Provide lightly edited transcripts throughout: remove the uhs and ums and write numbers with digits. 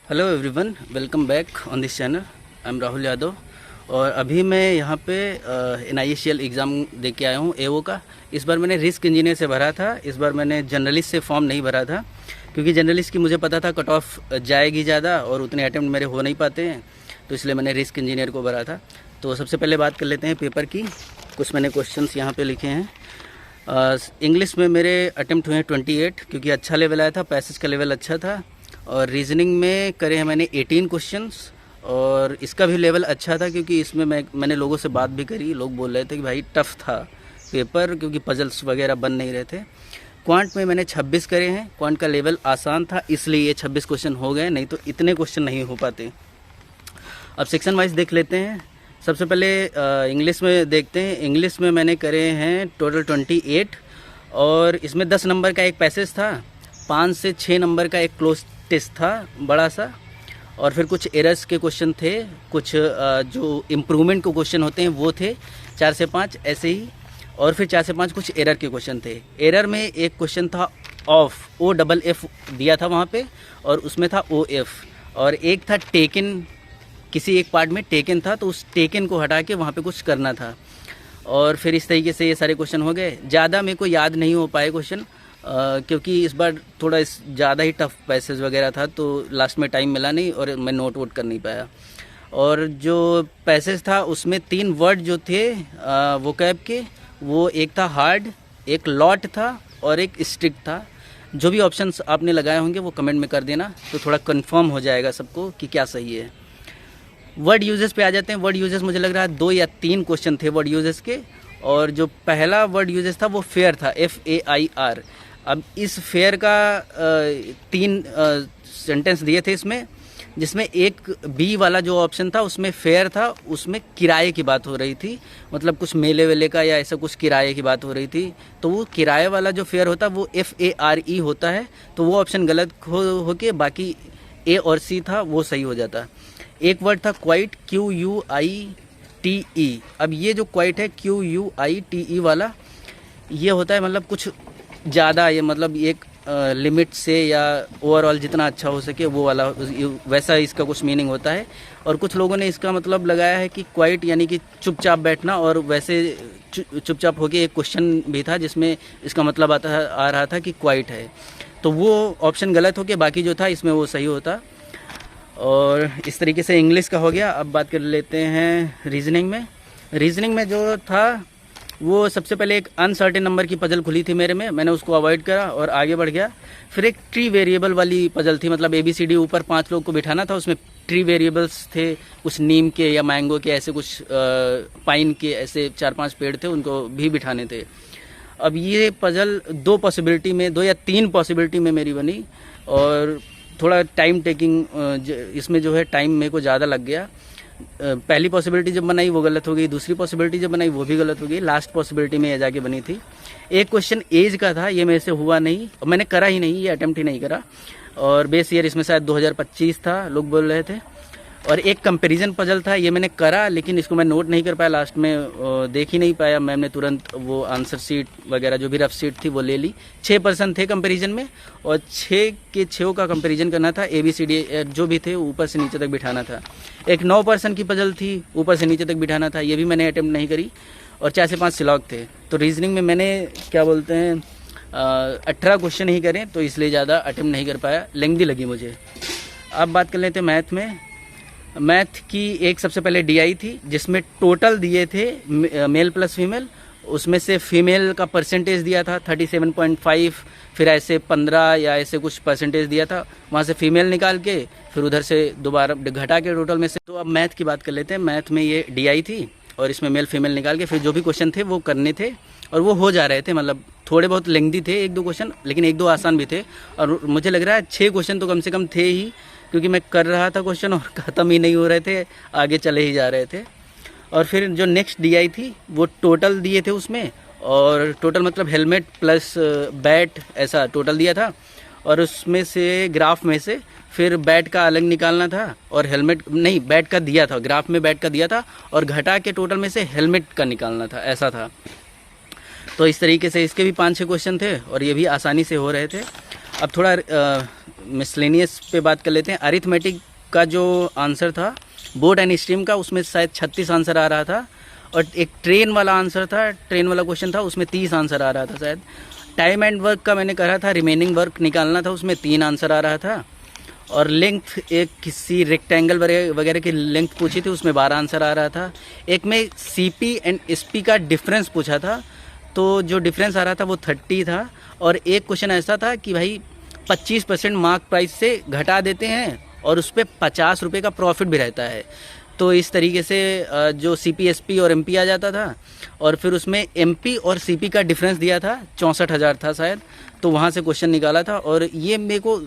Hello everyone, welcome back on this channel. I am Rahul Yadav और अभी मैं यहाँ पे NISL एग्ज़ाम दे के आया हूँ AO का। इस बार मैंने रिस्क इंजीनियर से भरा था। इस बार मैंने जर्नलिस्ट से फॉर्म नहीं भरा था क्योंकि जर्नलिस्ट की मुझे पता था कट ऑफ जाएगी ज़्यादा और उतने अटैम्प्ट मेरे हो नहीं पाते हैं, तो इसलिए मैंने रिस्क इंजीनियर को भरा था। तो सबसे पहले बात कर लेते हैं पेपर की। कुछ मैंने क्वेश्चंस यहाँ पे लिखे हैं। इंग्लिश में मेरे अटैम्प्ट हुए हैं 28 क्योंकि अच्छा लेवल आया था, पैसेज का लेवल अच्छा था। और रीजनिंग में करे हैं मैंने 18 क्वेश्चंस और इसका भी लेवल अच्छा था क्योंकि इसमें मैंने लोगों से बात भी करी। लोग बोल रहे थे कि भाई टफ़ था पेपर क्योंकि पजल्स वगैरह बन नहीं रहे थे। क्वांट में मैंने 26 करे हैं। क्वांट का लेवल आसान था इसलिए ये 26 क्वेश्चन हो गए, नहीं तो इतने क्वेश्चन नहीं हो पाते। अब सेक्शन वाइज देख लेते हैं। सबसे पहले इंग्लिश में देखते हैं। इंग्लिश में मैंने करे हैं टोटल 28 और इसमें 10 नंबर का एक पैसेज था, 5 से 6 नंबर का एक क्लोज टेस्ट था बड़ा सा, और फिर कुछ एरर्स के क्वेश्चन थे, कुछ जो इम्प्रूवमेंट के क्वेश्चन होते हैं वो थे 4 से 5 ऐसे ही, और फिर 4 से 5 कुछ एरर के क्वेश्चन थे। एरर में एक क्वेश्चन था ऑफ, OFF दिया था वहाँ पे और उसमें था OF, और एक था टेकन, किसी एक पार्ट में टेकन था तो उस टेकन को हटा के वहाँ पे कुछ करना था। और फिर इस तरीके से ये सारे क्वेश्चन हो गए। ज़्यादा मेरे को याद नहीं हो पाए क्वेश्चन क्योंकि इस बार थोड़ा ज़्यादा ही टफ पैसेज वगैरह था तो लास्ट में टाइम मिला नहीं और मैं नोट वोट कर नहीं पाया। और जो पैसेज था उसमें 3 वर्ड जो थे वोकैब के, वो एक था हार्ड, एक लॉट था और एक स्ट्रिक्ट था। जो भी ऑप्शंस आपने लगाए होंगे वो कमेंट में कर देना तो थोड़ा कंफर्म हो जाएगा सबको कि क्या सही है। वर्ड यूजेस पे आ जाते हैं। वर्ड यूजेस मुझे लग रहा है 2 या 3 क्वेश्चन थे वर्ड यूजेस के, और जो पहला वर्ड यूजेस था वो फेयर था, FAIR। अब इस फेयर का 3 सेंटेंस दिए थे इसमें, जिसमें एक बी वाला जो ऑप्शन था उसमें फेयर था, उसमें किराए की बात हो रही थी, मतलब कुछ मेले वेले का या ऐसा कुछ किराए की बात हो रही थी। तो वो किराए वाला जो फेयर होता वो FARE होता है, तो वो ऑप्शन गलत हो के बाकी A और C था वो सही हो जाता। एक वर्ड था क्वाइट, QUITE। अब ये जो क्वाइट है QUITE वाला, ये होता है मतलब कुछ ज़्यादा, ये मतलब एक लिमिट से या ओवरऑल जितना अच्छा हो सके वो वाला, वैसा इसका कुछ मीनिंग होता है। और कुछ लोगों ने इसका मतलब लगाया है कि क्वाइट यानी कि चुपचाप बैठना, और वैसे चुपचाप होके एक क्वेश्चन भी था जिसमें इसका मतलब आ रहा था कि क्वाइट है, तो वो ऑप्शन गलत हो के बाकी जो था इसमें वो सही होता। और इस तरीके से इंग्लिश का हो गया। अब बात कर लेते हैं रीजनिंग में। रीजनिंग में जो था वो सबसे पहले एक अनसर्टेन नंबर की पजल खुली थी मेरे में, मैंने उसको अवॉइड करा और आगे बढ़ गया। फिर एक ट्री वेरिएबल वाली पजल थी, मतलब ABCD ऊपर 5 लोग को बिठाना था, उसमें ट्री वेरिएबल्स थे, कुछ नीम के या मैंगो के, ऐसे कुछ पाइन के, ऐसे 4-5 पेड़ थे उनको भी बिठाने थे। अब ये पजल 2 पॉसिबिलिटी में, 2 या 3 पॉसिबिलिटी में मेरी बनी और थोड़ा टाइम टेकिंग इसमें जो है टाइम मेरे को ज़्यादा लग गया। पहली पॉसिबिलिटी जब बनाई वो गलत हो गई, दूसरी पॉसिबिलिटी जब बनाई वो भी गलत हो गई, लास्ट पॉसिबिलिटी में ये जाके बनी थी। एक क्वेश्चन एज का था, ये मेरे से हुआ नहीं और मैंने करा ही नहीं, ये अटेम्प्ट ही नहीं करा। और बेस ईयर इसमें शायद 2025 था लोग बोल रहे थे। और एक कंपैरिजन पजल था, ये मैंने करा लेकिन इसको मैं नोट नहीं कर पाया, लास्ट में देख ही नहीं पाया। मैम ने तुरंत वो आंसर शीट वगैरह जो भी रफ शीट थी वो ले ली। 6 पर्सन थे कंपैरिजन में और 6 के 6 का कंपैरिजन करना था, ABCD जो भी थे ऊपर से नीचे तक बिठाना था। एक 9 पर्सन की पजल थी, ऊपर से नीचे तक बिठाना था, ये भी मैंने अटेम्प्ट नहीं करी। और 4 से 5 सिलॉग थे। तो रीजनिंग में मैंने क्या बोलते हैं 18 क्वेश्चन ही करें, तो इसलिए ज़्यादा अटेम्प्ट नहीं कर पाया, लेंथी लगी मुझे। अब बात कर लेते हैं मैथ में। मैथ की एक सबसे पहले DI थी जिसमें टोटल दिए थे मेल प्लस फीमेल, उसमें से फीमेल का परसेंटेज दिया था 37.5, फिर ऐसे 15 या ऐसे कुछ परसेंटेज दिया था, वहाँ से फीमेल निकाल के फिर उधर से दोबारा घटा के टोटल में से। तो अब मैथ की बात कर लेते हैं। मैथ में ये DI थी और इसमें मेल फीमेल निकाल के फिर जो भी क्वेश्चन थे वो करने थे और वो हो जा रहे थे, मतलब थोड़े बहुत लेंथी थे 1-2 क्वेश्चन, लेकिन 1-2 आसान भी थे। और मुझे लग रहा है 6 क्वेश्चन तो कम से कम थे ही, क्योंकि मैं कर रहा था क्वेश्चन और ख़त्म ही नहीं हो रहे थे, आगे चले ही जा रहे थे। और फिर जो नेक्स्ट DI थी वो टोटल दिए थे उसमें, और टोटल मतलब हेलमेट प्लस बैट ऐसा टोटल दिया था, और उसमें से ग्राफ में से फिर बैट का अलग निकालना था और हेलमेट नहीं, बैट का दिया था, ग्राफ में बैट का दिया था और घटा के टोटल में से हेलमेट का निकालना था, ऐसा था। तो इस तरीके से इसके भी 5-6 क्वेश्चन थे और ये भी आसानी से हो रहे थे। अब थोड़ा मिसलेनियस पे बात कर लेते हैं। अरिथमेटिक का जो आंसर था बोट एंड स्ट्रीम का, उसमें शायद 36 आंसर आ रहा था, और एक ट्रेन वाला आंसर था, ट्रेन वाला क्वेश्चन था, उसमें 30 आंसर आ रहा था शायद। टाइम एंड वर्क का मैंने कहा था, रिमेनिंग वर्क निकालना था, उसमें 3 आंसर आ रहा था। और लेंथ, एक किसी रेक्टेंगल वगैरह की लेंथ पूछी थी, उसमें 12 आंसर आ रहा था। एक में सीपी एंड एसपी का डिफरेंस पूछा था, तो जो डिफरेंस आ रहा था वो 30 था। और एक क्वेश्चन ऐसा था कि भाई 25% मार्क प्राइस से घटा देते हैं और उस पर 50 रुपये का प्रॉफिट भी रहता है। तो इस तरीके से जो सीपी, एसपी और एमपी आ जाता था, और फिर उसमें एमपी और सीपी का डिफरेंस दिया था, 64,000 था शायद, तो वहाँ से क्वेश्चन निकाला था। और ये मेरे को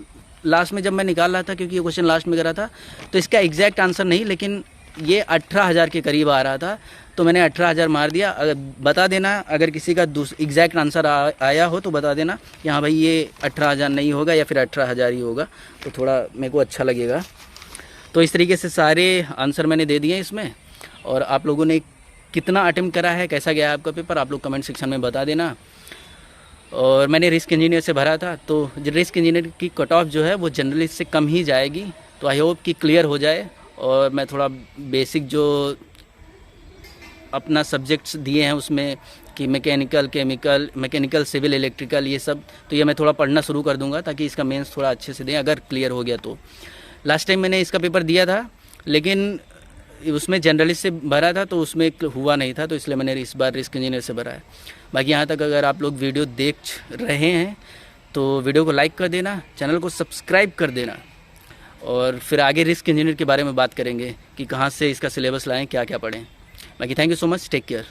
लास्ट में जब मैं निकाल रहा था, क्योंकि ये क्वेश्चन लास्ट में करा था, तो इसका एग्जैक्ट आंसर नहीं, लेकिन ये 18,000 के करीब आ रहा था, तो मैंने 18,000 मार दिया। अगर बता देना, अगर किसी का एग्जैक्ट आंसर आया हो तो बता देना कि हाँ भाई ये 18,000 नहीं होगा या फिर 18,000 ही होगा, तो थोड़ा मेरे को अच्छा लगेगा। तो इस तरीके से सारे आंसर मैंने दे दिए इसमें। और आप लोगों ने कितना अटेम्प्ट करा है, कैसा गया आपका पेपर, आप लोग कमेंट सेक्शन में बता देना। और मैंने रिस्क इंजीनियर से भरा था, तो रिस्क इंजीनियर की कट ऑफ जो है वो जनरलिस्ट से कम ही जाएगी, तो आई होप कि क्लियर हो जाए। और मैं थोड़ा बेसिक जो अपना सब्जेक्ट्स दिए हैं उसमें कि mechanical, chemical, mechanical, civil, electrical, ये सब, तो ये मैं थोड़ा पढ़ना शुरू कर दूंगा ताकि इसका मेंस थोड़ा अच्छे से दें, अगर क्लियर हो गया तो। लास्ट टाइम मैंने इसका पेपर दिया था, लेकिन उसमें जनरलिस्ट से भरा था, तो उसमें हुआ नहीं था, तो इसलिए मैंने इस बार रिस्क इंजीनियर से भरा है। बाकी यहाँ तक अगर आप लोग वीडियो देख रहे हैं तो वीडियो को लाइक कर देना, चैनल को सब्सक्राइब कर देना, और फिर आगे रिस्क इंजीनियर के बारे में बात करेंगे कि कहाँ से इसका सिलेबस लाएँ, क्या क्या पढ़ें। बाकी thank you so much, take care.